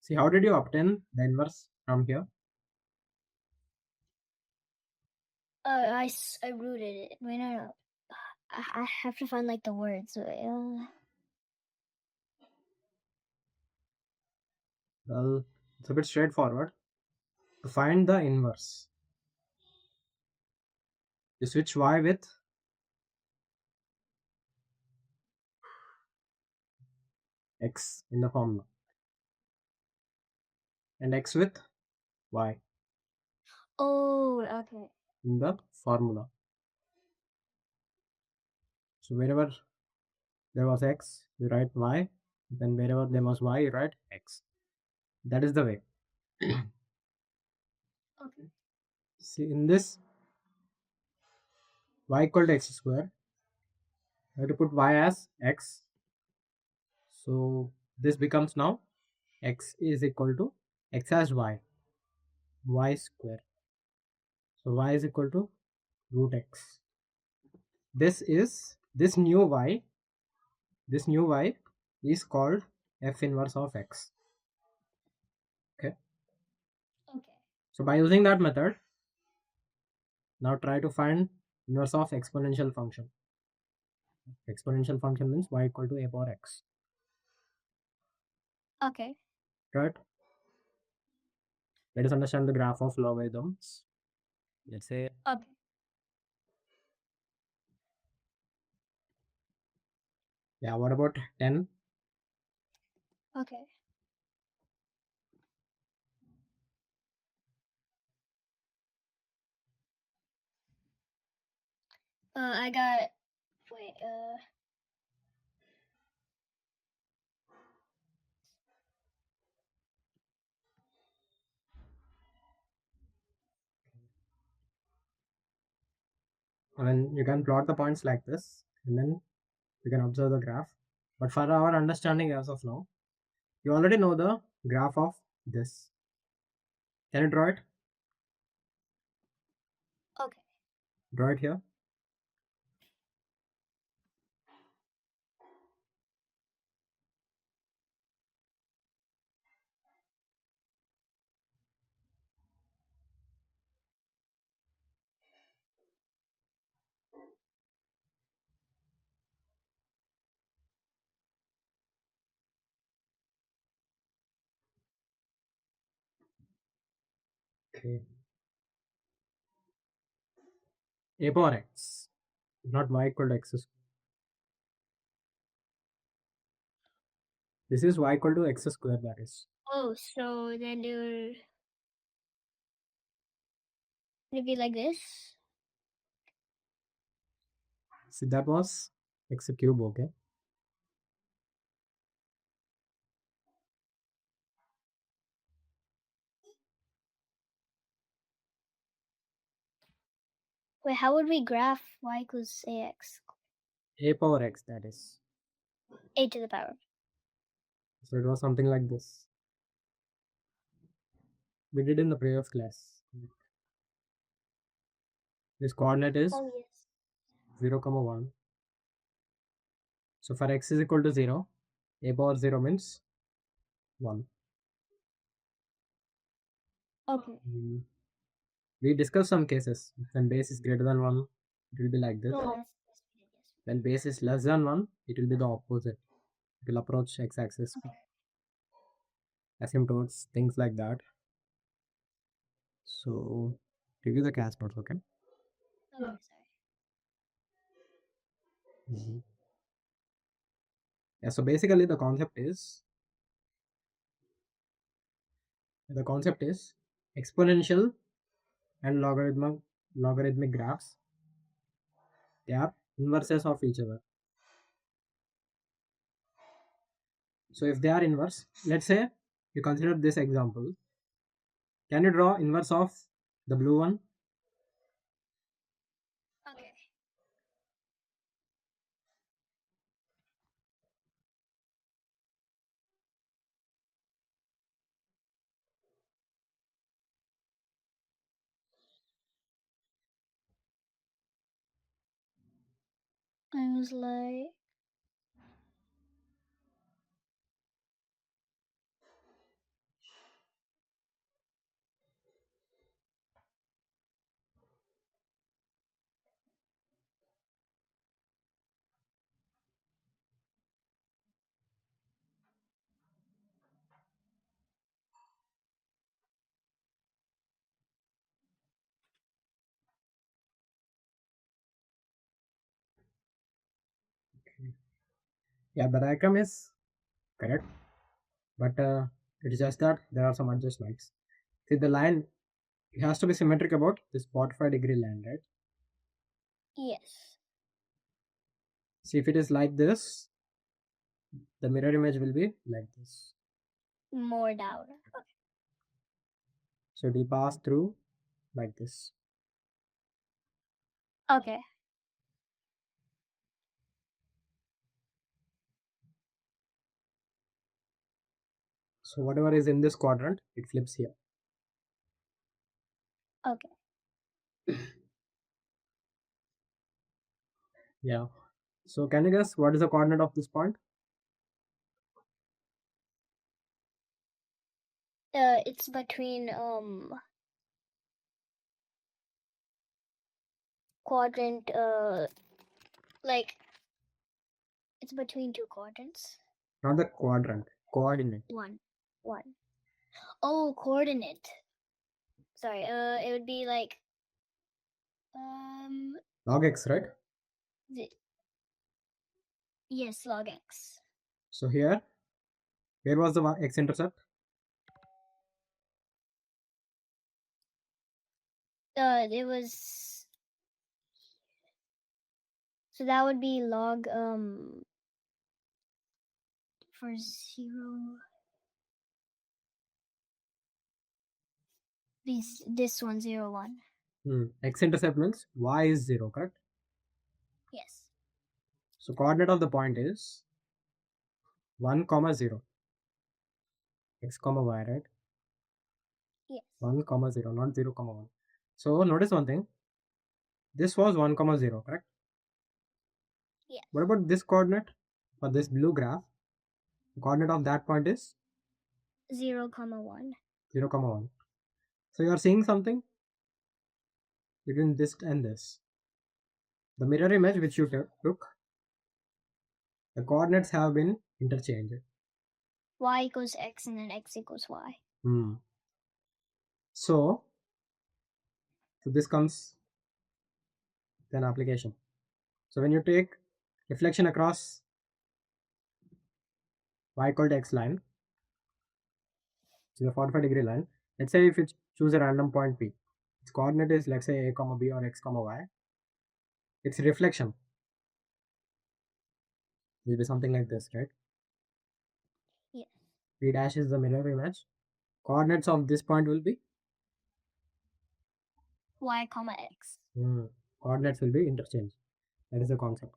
See, how did you obtain the inverse from here? I rooted it. Wait, no. I have to find like the words. Well, it's a bit straightforward. To find the inverse, you switch y with x in the formula and x with y Oh, okay. in the formula. So wherever there was x, you write y. Then wherever there was y, you write x. That is the way. Okay. See, in this y equal to x square, I have to put y as x. So this becomes now x is equal to x as y square. So y is equal to root x. This new y is called f inverse of x. Okay. Okay. So by using that method, now try to find inverse of exponential function. Exponential function means y equal to a power x. Okay. Right? Let us understand the graph of logarithms. Let's say Okay. yeah, what about 10? Okay. I got. Wait. I mean, you can plot the points like this and then you can observe the graph. But for our understanding as of now, you already know the graph of this. Can you draw it? Okay. Draw it here. Okay. A power x, not y equal to x square. This is y equal to x square, that is. Oh, so then it'd be like this. See, that was x cube, okay? Wait, how would we graph y equals ax? A power x, that is. A to the power. So it was something like this. We did in the previous class. This coordinate is Oh yes. 0, 1. So for x is equal to 0, a power 0 means 1. Okay. We discussed some cases. When base is greater than 1, it will be like this. Oh, yes. When base is less than 1, it will be the opposite. It will approach x-axis, Okay. asymptotes, things like that. So, review the class notes, okay? Okay, sorry. Yeah, so basically the concept is exponential and logarithmic graphs. They are inverses of each other. So if they are inverse, let's say you consider this example. Can you draw inverse of the blue one? Okay. I was like, Yeah, the diagram is correct, but it is just that there are some adjustments. See, the line, it has to be symmetric about this 45-degree line, right? Yes. See, if it is like this, the mirror image will be like this. More down. So it will pass through like this. Okay. So whatever is in this quadrant, it flips here. Okay. Yeah. So can you guess what is the coordinate of this point? It's between quadrant like it's between two quadrants. Not the quadrant, coordinate. One. One. Oh, coordinate. Sorry, it would be like Log x, right? the, yes, log x. So here, where was the x-intercept? It was, so that would be log for 0. This one 0 1. X-intercept means y is 0, correct? Yes. So coordinate of the point is 1 comma 0. X comma y, right? Yes. 1 comma 0, not 0 comma 1. So notice one thing. This was 1 comma 0, correct? Yes. What about this coordinate for this blue graph? The coordinate of that point is 0 comma 1. 0 comma 1. So you are seeing something between this and this. The mirror image which you took, the coordinates have been interchanged. Y equals x and then x equals y. Hmm. So this comes then application. So when you take reflection across y equal to x line, which is a 45-degree line, let's say if you choose a random point P, its coordinate is let's say a comma b or x comma y, its reflection will be something like this, right? Yes. P dash is the mirror image. Coordinates of this point will be Y comma x. coordinates will be interchanged. That is the concept.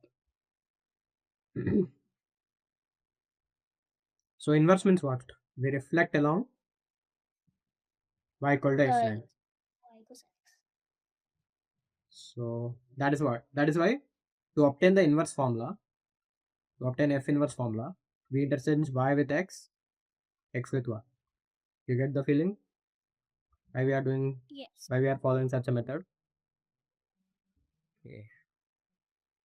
So inverse means what? We reflect along y equal to x line. Y equals x. So that is what. That is why to obtain the inverse formula, to obtain f inverse formula, we interchange y with x, x with y. You get the feeling? Why we are doing? Yes. Why we are following such a method? Okay.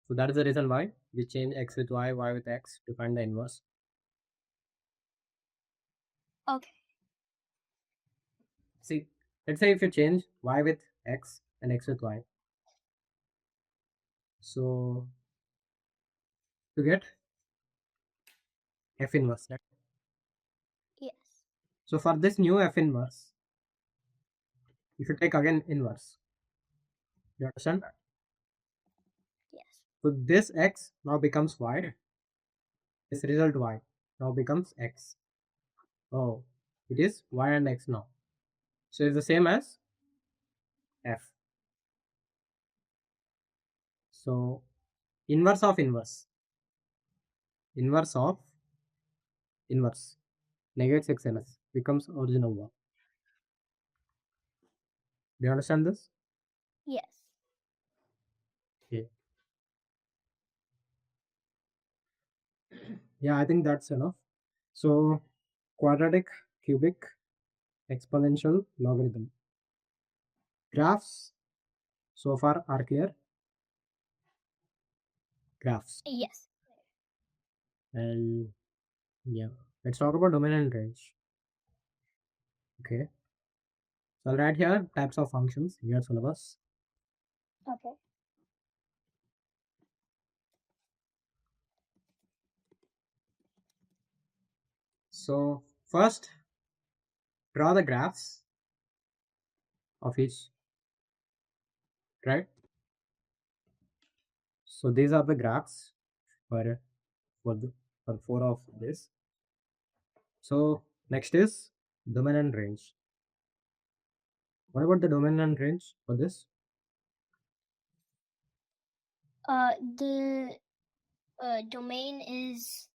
So that is the reason why we change x with y, y with x to find the inverse. Okay. See, let's say if you change y with x and x with y, so to get f inverse, right? Yes. So for this new f inverse, if you take again inverse, you understand? Yes. So this x now becomes y. This result y now becomes x. Oh, it is y and x now. So it's the same as f. So inverse of inverse, inverse of inverse negates x and s becomes original one. Do you understand this? Yes. Okay. Yeah, I think that's enough. So quadratic, cubic, exponential, logarithm. Graphs so far are clear. Graphs. Yes. And yeah, let's talk about domain and range. Okay. So I'll write here types of functions. Here syllabus. Okay. So first, draw the graphs of each, right? So these are the graphs for for the for four of this. So next is domain and range. What about the domain and range for this? The domain is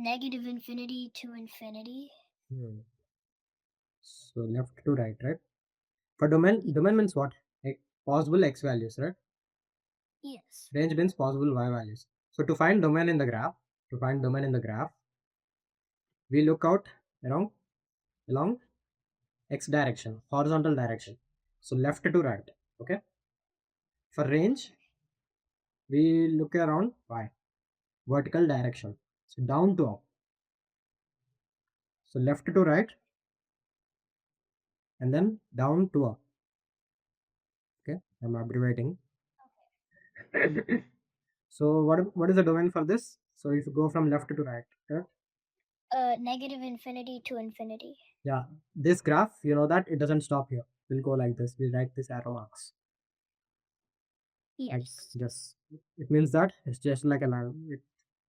negative infinity to infinity. Hmm. So left to right, right? For domain means what? Possible x values, right? Yes. Range means possible y values. So to find domain in the graph, we look out along x direction, horizontal direction. So left to right. Okay. For range, we look around y, vertical direction. So down to up. So left to right and then down to up. Okay. I'm abbreviating. So what is the domain for this? So if you go from left to right, okay? Negative infinity to infinity. Yeah, this graph, you know that it doesn't stop here. We'll go like this. We write this arrow marks. Like Yes. just it means that it's just like a line. It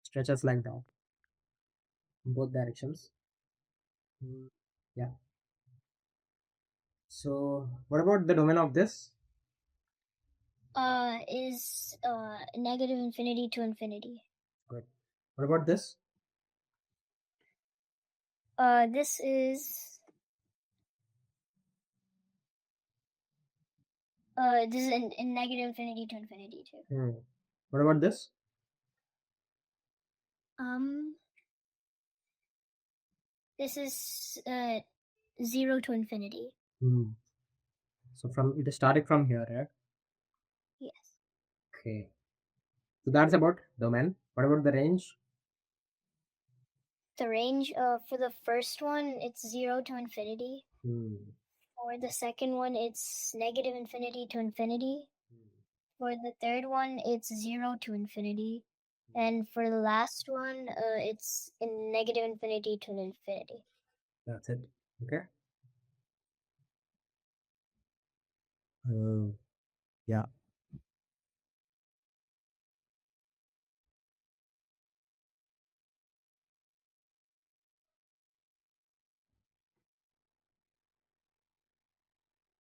stretches like that in both directions. Yeah. So what about the domain of this? Is negative infinity to infinity. Good. What about this? This is in negative infinity to infinity too. What about this? This is 0 to infinity. So from it is starting from here, right? Yes. Okay. So that's about domain. What about the range? The range for the first one, it's 0 to infinity. For the second one, it's negative infinity to infinity. For the third one, it's 0 to infinity. And for the last one, it's in negative infinity to infinity. That's it. Okay. Yeah.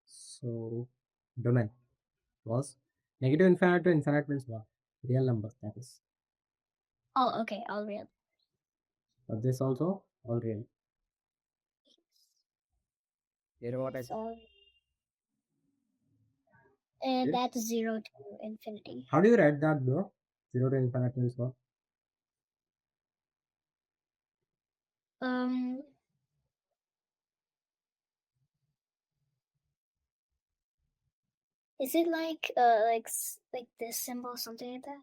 So domain was negative infinite to infinite means what? Real number, that is. Oh, okay, all real. But this also all real. You know what I It's said? all, and Okay. that's 0 to infinity. How do you write that though? Zero to infinite means what? Um, is it like this symbol, something like that?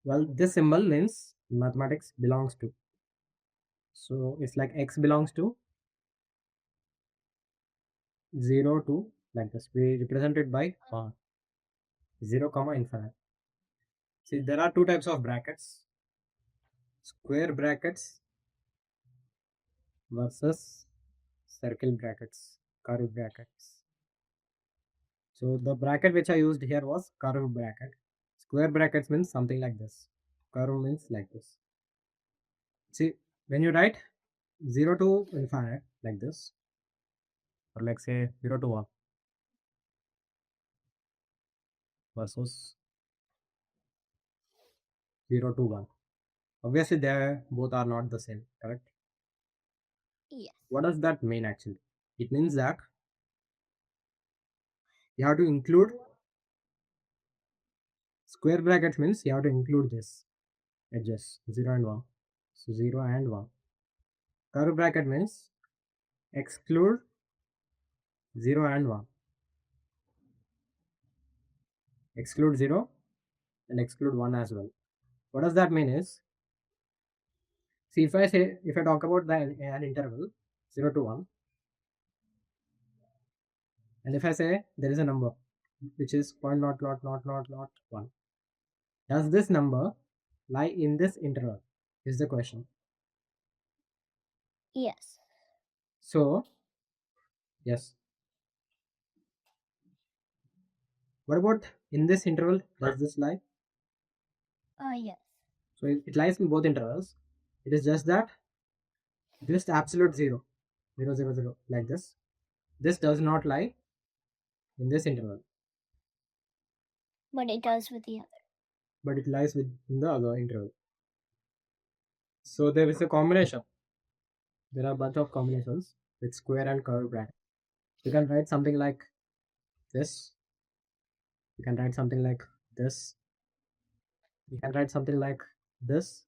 Well, this symbol means mathematics belongs to. So it's like x belongs to 0 to like this. We represent it by 1. 0 comma infinite. See, there are two types of brackets: square brackets versus circle brackets, curved brackets. So the bracket which I used here was curved bracket. Square brackets means something like this. Curve means like this. See, when you write 0 to infinite like this, or like say 0 to 1 versus 0 to 1. Obviously, they both are not the same, correct? Yes. What does that mean actually? It means that you have to include square brackets means you have to include this edges 0 and 1. So 0 and 1. Curve bracket means exclude 0 and 1. Exclude 0 and exclude 1 as well. What does that mean is, see, if I talk about an interval 0 to 1, and if I say there is a number which is point not 1, does this number lie in this interval is the question. Yes. So, yes. What about in this interval? Does this lie? Yes. So it lies in both intervals. It is just that this absolute 0, 0, 0, 0, like this. This does not lie in this interval, But it does with the other. but it lies within the other interval. So there is a combination. There are a bunch of combinations with square and curved bracket. You can write something like this. You can write something like this. You can write something like this,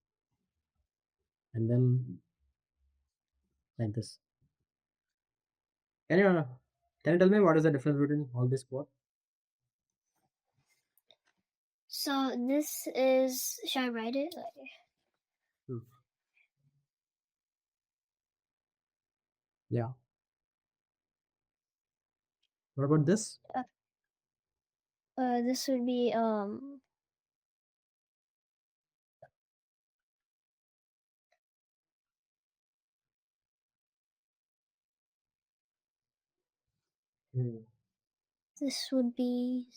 and then like this. Can you can you tell me what is the difference between all these four? So this is. Should I write it? Hmm. Yeah. What about this? This would be Hmm. This would be.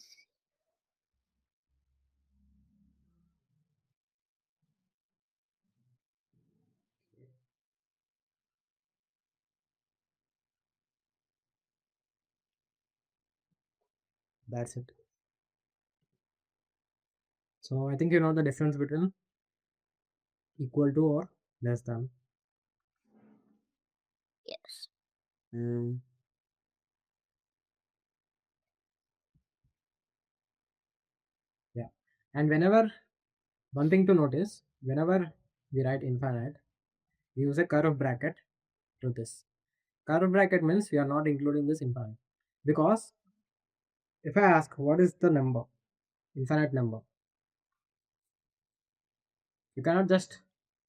That's it. So I think you know the difference between equal to or less than. Yes. Mm, yeah. And whenever one thing to notice, whenever we write infinite, we use a curve bracket to this. Curve bracket means we are not including this infinite. Because if I ask what is the number, infinite number, you cannot just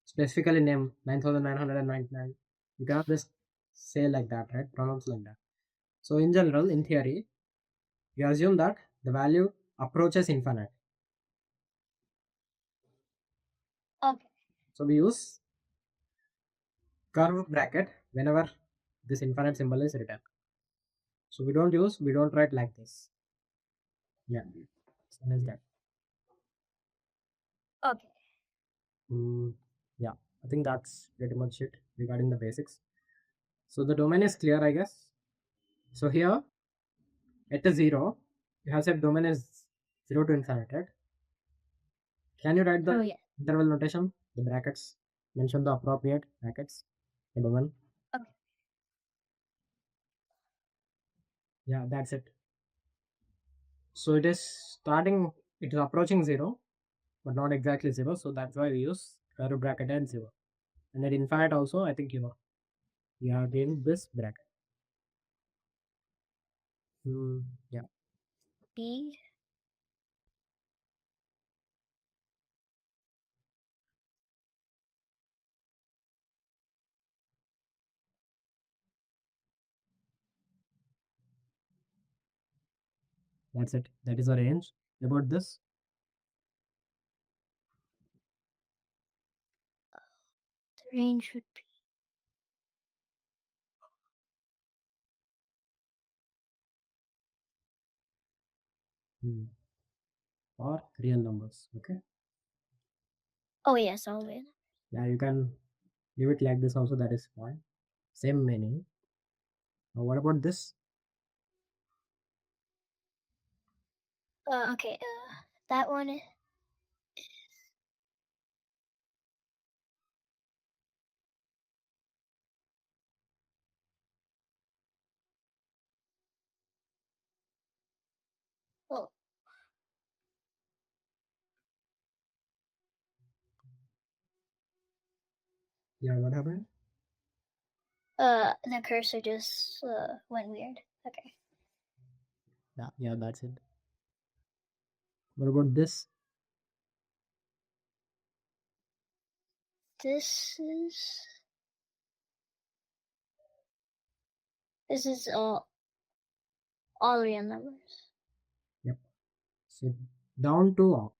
specifically name 9999. You cannot just say like that, right? Pronounce like that. So in general, in theory, we assume that the value approaches infinite. Okay. So we use curve bracket whenever this infinite symbol is written. So we don't write like this. Yeah. So that's that. Okay. Yeah. I think that's pretty much it regarding the basics. So the domain is clear, I guess. So here at the 0, you have said domain is 0 to infinite, right? Can you write Oh the yeah. interval notation? The brackets. Mention the appropriate brackets. The domain. Okay. Yeah, that's it. So it is starting, it is approaching 0, but not exactly 0. So that's why we use curve bracket and 0. And at infinite also, I think you know, we are in this bracket. Yeah, B. that's it. That is the range. About this, The range would be. hmm, or real numbers. Okay. Oh yes, all in. Yeah, you can leave it like this also. That is fine. Same meaning. Now, what about this? Okay. That one. Oh. Yeah, what happened? The cursor just went weird. Okay. Yeah, that's it. What about this? This is. This is all real numbers. Yep. So down to up.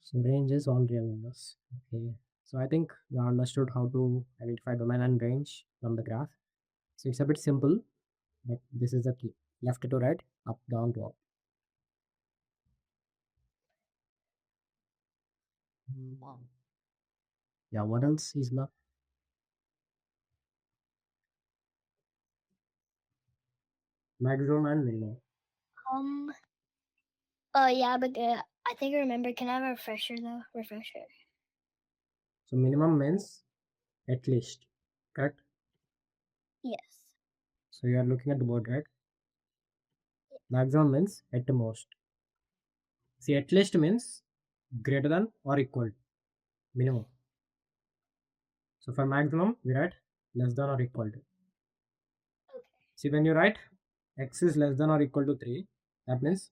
So range is all real numbers. Okay. So I think you understood how to identify domain and range from the graph. So it's a bit simple, but this is the key. Left to right, up, down to up. Wow. Yeah, what else is left? Maximum and minimum. Um. Yeah, but I think I remember. Can I have a refresher though? Refresher. So minimum means at least, correct? Yes. So you are looking at the board, right? Maximum means at the most. See, at least means greater than or equal to minimum. So for maximum, we write less than or equal to. Okay. See, when you write x is less than or equal to 3, that means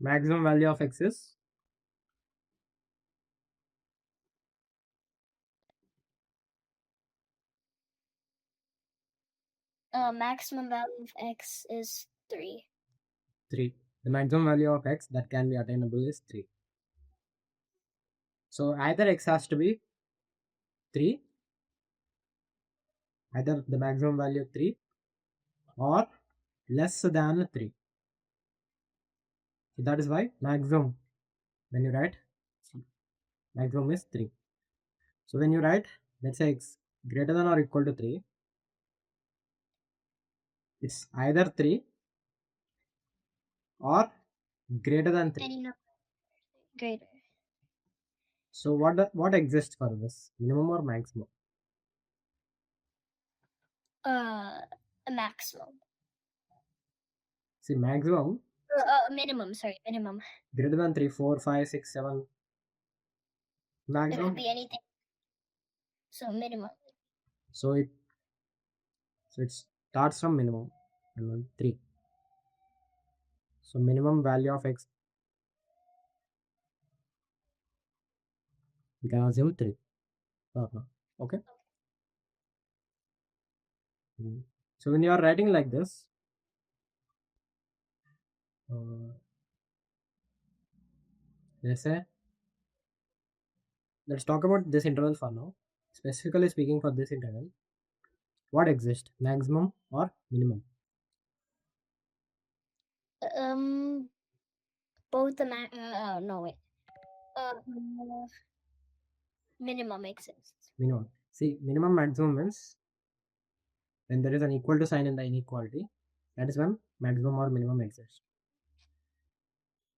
maximum value of x is Maximum value of x is 3. 3. The maximum value of x that can be attainable is 3. So either x has to be 3, either the maximum value 3 or less than 3. So that is why maximum, when you write, maximum is 3. So when you write, let's say x greater than or equal to 3, it's either 3 or greater than 3. Any number greater. So what exists for this? Minimum or maximum? A maximum. See, maximum Minimum. Sorry, minimum. greater than 3, 4, 5, 6, 7. It Maximum. could be anything. So minimum. So it starts from minimum and then 3. So minimum value of x, we can assume 3. Okay. So when you are writing like this, let's say, let's talk about this interval for now. Specifically speaking, for this interval, what exists? Maximum or minimum? Both the no wait. Minimum exists. Minimum. See, minimum maximum means when there is an equal to sign in the inequality, that is when maximum or minimum exists.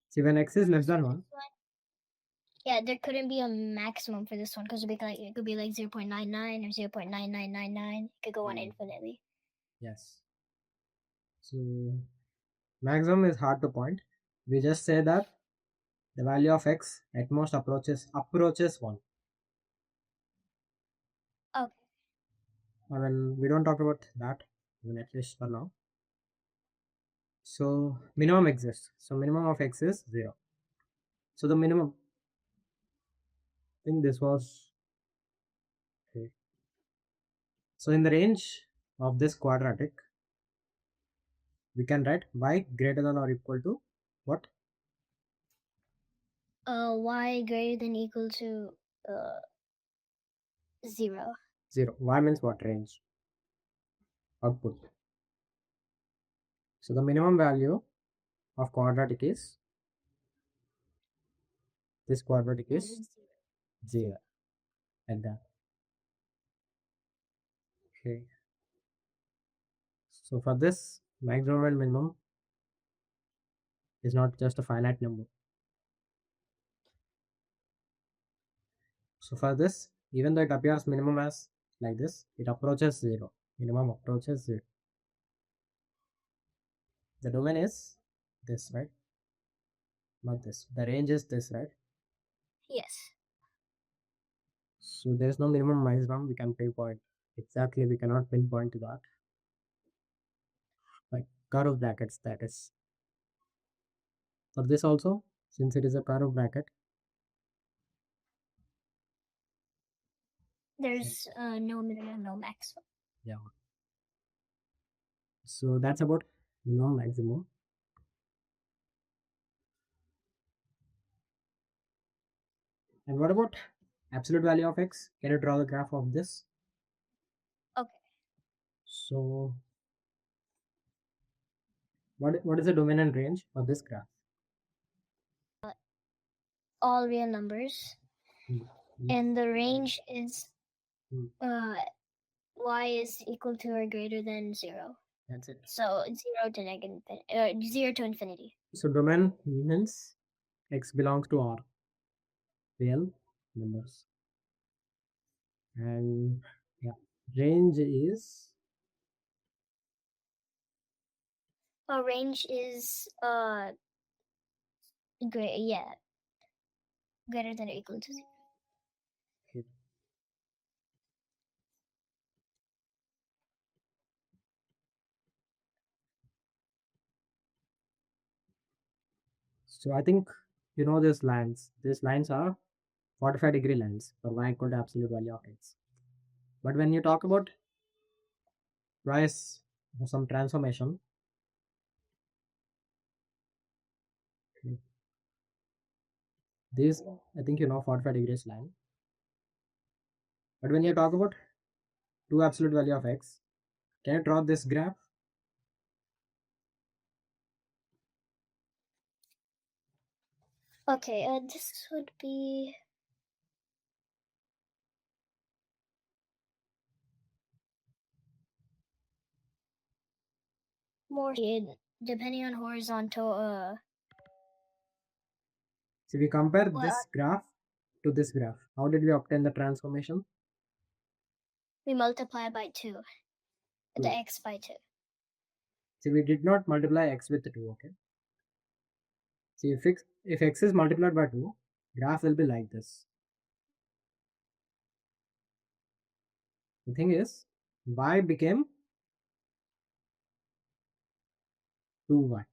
See, when x is less than 1, yeah, there couldn't be a maximum for this one because it could be like 0.99 or 0.9999. It could go on infinitely. yes. So maximum is hard to point. We just say that the value of x at most approaches 1. Okay. Well, we don't talk about that, even at least for now. So minimum exists. So minimum of x is 0. So the minimum, I think this was okay. So in the range of this quadratic, we can write y greater than or equal to what? Y greater than equal to 0. 0. Y means what? Range. Output. So the minimum value of quadratic is, this quadratic is 0 at that. Okay. So for this, maximum and minimum is not just a finite number. So for this, even though it appears minimum as like this, it approaches 0. Minimum approaches 0. The domain is this, right? Not this. The range is this, right? Yes. So there is no minimum maximum we can pinpoint. Exactly, we cannot pinpoint to that. Like curve brackets, that is. For this also, since it is a curve bracket, There's no minimum, no maximum. yeah. So that's about minimum maximum. And what about absolute value of x. Can you draw the graph of this? Okay. So what is the dominant range of this graph? All real numbers. And the range is y is equal to or greater than 0. That's it. So 0 to negative 0 to infinity. So domain means x belongs to R, real numbers, and yeah, range is Range is greater than or equal to 0. okay. So I think you know these lines. These lines are 45-degree lines for y equal to absolute value of x. But when you talk about price or some transformation, this I think you know 45 degrees line. But when you talk about 2 absolute value of x, can you draw this graph? Okay, this would be more depending on horizontal. So we compare Well, this graph to this graph. How did we obtain the transformation? we multiply by 2. The x by 2. So we did not multiply x with 2, okay? So if x is multiplied by 2, graph will be like this. The thing is, y became 2y.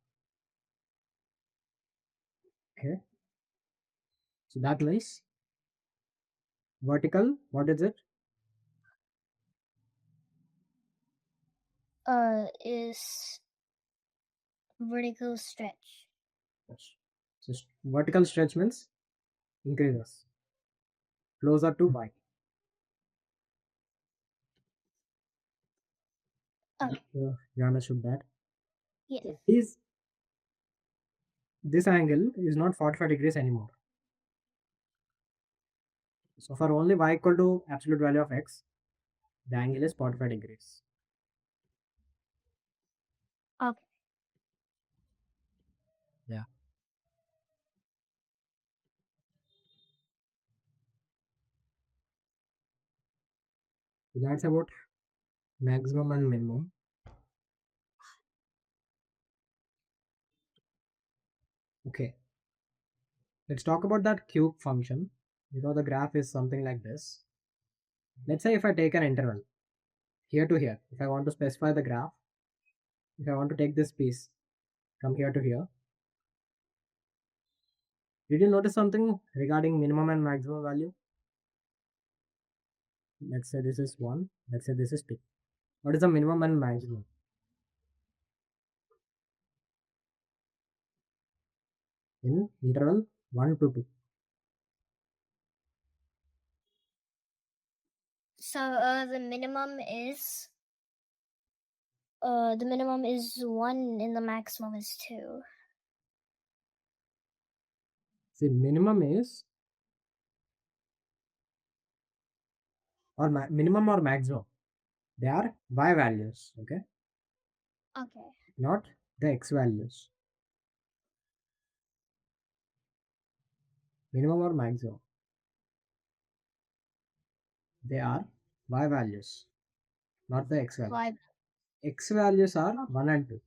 Okay. So that means vertical, what is it? Is vertical stretch. So vertical stretch means increases closer to y. Okay. You understood that? Yes. This angle is not 45 degrees anymore. So for only y equal to absolute value of x, the angle is 45 degrees. Okay. Yeah. So that's about maximum and minimum. Okay. Let's talk about that cube function. You know the graph is something like this. Let's say if I take an interval here to here, if I want to specify the graph, if I want to take this piece from here to here, did you notice something regarding minimum and maximum value? Let's say this is 1, let's say this is 2. What is the minimum and maximum? In interval 1 to 2. So the minimum is 1 and the maximum is 2. See, minimum is or minimum or maximum. They are y values, okay? Okay. Not the x values. Minimum or maximum. They are y values, not the x values. X values are 1 and 2.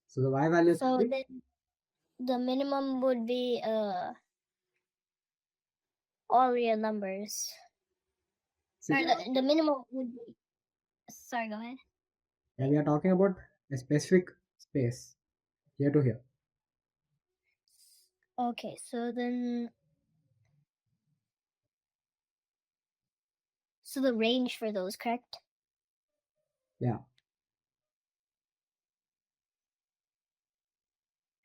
So the y values. So then the minimum would be all real numbers. Or the minimum would be. Sorry, go ahead. And we are talking about a specific space here to here. Okay, so then. So the range for those, correct? Yeah.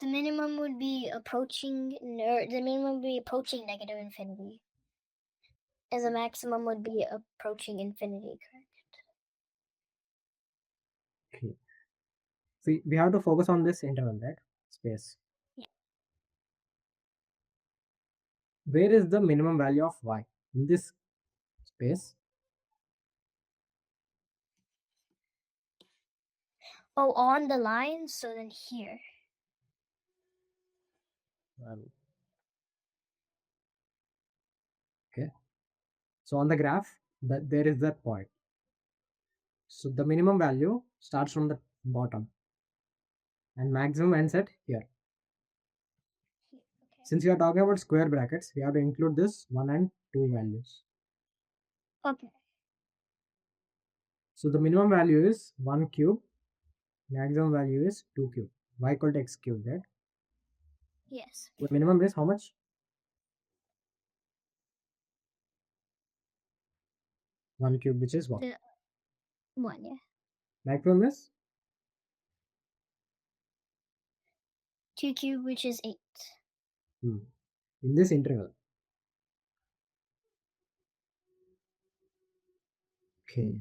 The minimum would be approaching, or the minimum would be approaching negative infinity, and the maximum would be approaching infinity, correct? Okay. See, we have to focus on this interval, right? Space. Yeah. Where is the minimum value of y in this space? Oh, on the line, so then here. Okay. So on the graph, there is that point. So the minimum value starts from the bottom and maximum ends at here. Okay. Since we are talking about square brackets, we have to include this 1 and 2 values. Okay. So the minimum value is 1 cube, maximum value is 2 cube. Y equal to x cube, right? Yes. The minimum is how much? 1 cube, which is what? The 1, yeah. Maximum is 2 cube, which is 8. in this interval. Okay.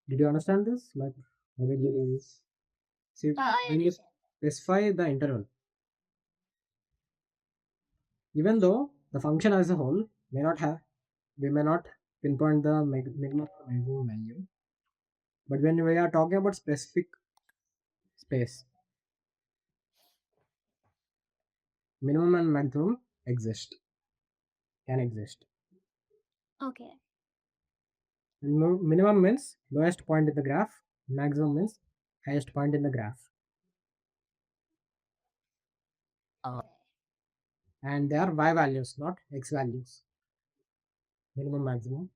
Did you understand this? Like, how it is? See, I when you understand. specify the interval, even though the function as a whole may not have, we may not pinpoint the minimum or maximum value, but when we are talking about specific space, minimum and maximum can exist. Okay. Minimum means lowest point in the graph, maximum means highest point in the graph. Okay. And they are y values, not x values. Minimum, maximum.